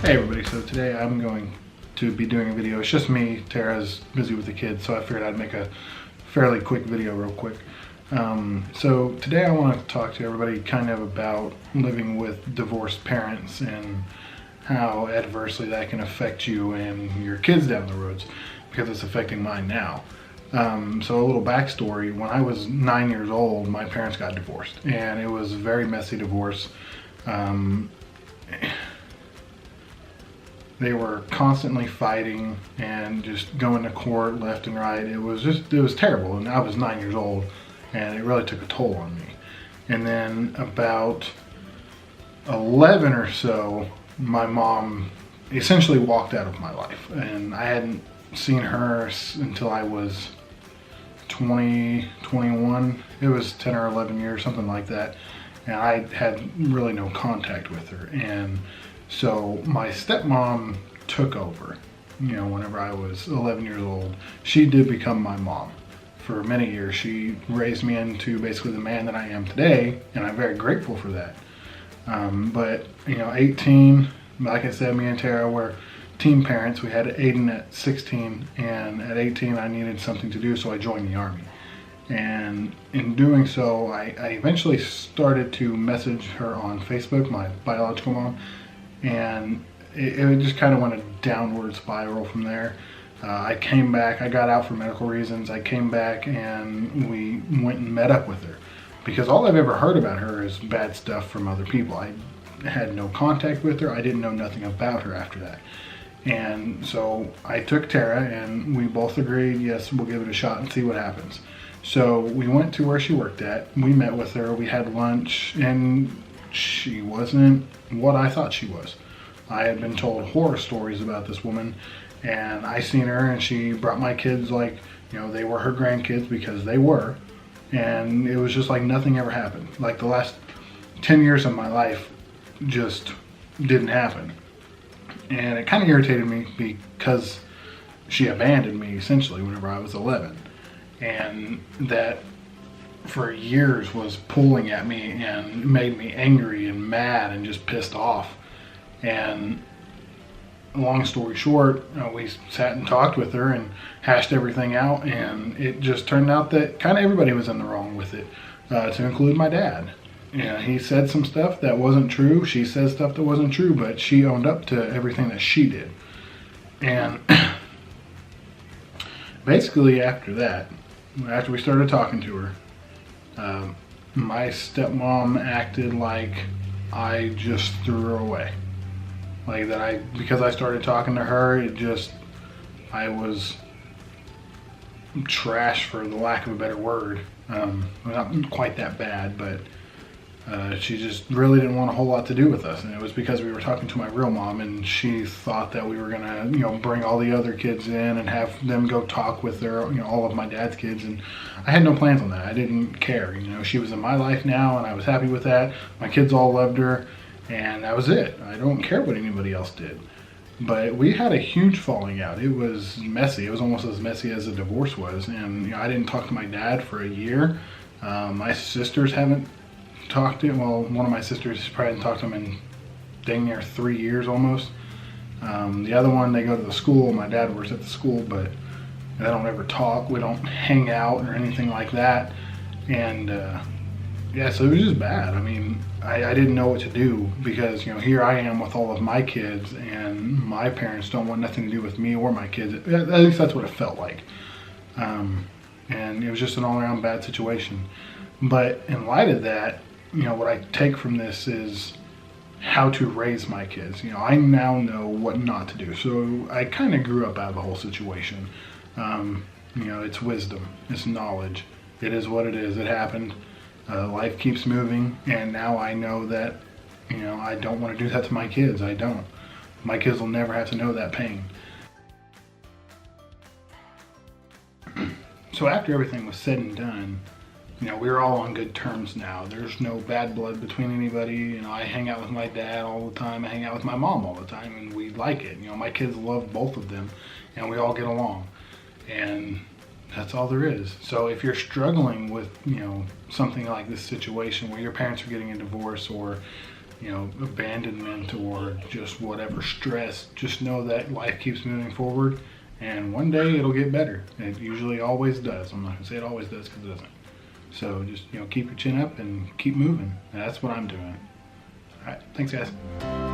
Hey everybody, so today I'm going to be doing a video. It's just me, Tara's busy with the kids, so I figured I'd make a fairly quick video real quick. So today I want to talk to everybody kind of about living with divorced parents and how adversely that can affect you and your kids down the roads, because it's affecting mine now. So a little backstory: when I was 9 years old, my parents got divorced, and it was a very messy divorce. They were constantly fighting and just going to court left and right. It was terrible. And I was 9 years old, and it really took a toll on me. And then about 11 or so, my mom essentially walked out of my life. And I hadn't seen her until I was 20, 21. It was 10 or 11 years, something like that. And I had really no contact with her. And so my stepmom took over, whenever I was 11 years old. She did become my mom. For many years, she raised me into basically the man that I am today, and I'm very grateful for that. But 18, like I said, me and Tara were teen parents. We had Aiden at 16, and at 18 I needed something to do, so I joined the Army. And in doing so, I eventually started to message her on Facebook, my biological mom, and it just kind of went a downward spiral from there. I came back, I got out for medical reasons. I came back and we went and met up with her, because all I've ever heard about her is bad stuff from other people. I had no contact with her. I didn't know nothing about her after that. And so I took Tara and we both agreed, yes, we'll give it a shot and see what happens. So we went to where she worked at. We met with her, we had lunch, and she wasn't what I thought she was. I had been told horror stories about this woman, and I seen her and she brought my kids like, they were her grandkids, because they were. And it was just like nothing ever happened. Like the last 10 years of my life just didn't happen. And it kind of irritated me because she abandoned me essentially whenever I was 11. And that for years was pulling at me and made me angry and mad and just pissed off. And long story short, we sat and talked with her and hashed everything out, and it just turned out that kind of everybody was in the wrong with it, to include my dad. He said some stuff that wasn't true. She said stuff that wasn't true, but she owned up to everything that she did. And basically after that, after we started talking to her, my stepmom acted like I just threw her away. Like that because I started talking to her, I was trash, for the lack of a better word. Not quite that bad, but she just really didn't want a whole lot to do with us. And it was because we were talking to my real mom, and she thought that we were gonna, bring all the other kids in and have them go talk with their, all of my dad's kids. And I had no plans on that. I didn't care. She was in my life now, and I was happy with that. My kids all loved her, and that was it. I don't care what anybody else did. But we had a huge falling out. It was messy. It was almost as messy as a divorce was. And I didn't talk to my dad for a year. My sisters haven't talked to him. Well, one of my sisters probably hasn't talked to him in dang near 3 years almost. The other one, they go to the school. My dad works at the school, but they don't ever talk. We don't hang out or anything like that. And so it was just bad. I mean, I didn't know what to do, because here I am with all of my kids, and my parents don't want nothing to do with me or my kids. At least that's what it felt like. And it was just an all-around bad situation. But in light of that, what I take from this is how to raise my kids. I now know what not to do. So I kind of grew up out of the whole situation. It's wisdom, it's knowledge. It is what it is. It happened. Life keeps moving, and now I know that, I don't want to do that to my kids. I don't. My kids will never have to know that pain. So after everything was said and done, we're all on good terms now. There's no bad blood between anybody. I hang out with my dad all the time. I hang out with my mom all the time, and we like it. My kids love both of them, and we all get along. And that's all there is. So if you're struggling with, something like this situation where your parents are getting a divorce, or abandonment or just whatever stress. Just know that life keeps moving forward, and one day it'll get better. And it usually always does. I'm not gonna say it always does, because it doesn't. So just keep your chin up and keep moving. And that's what I'm doing. All right, thanks guys.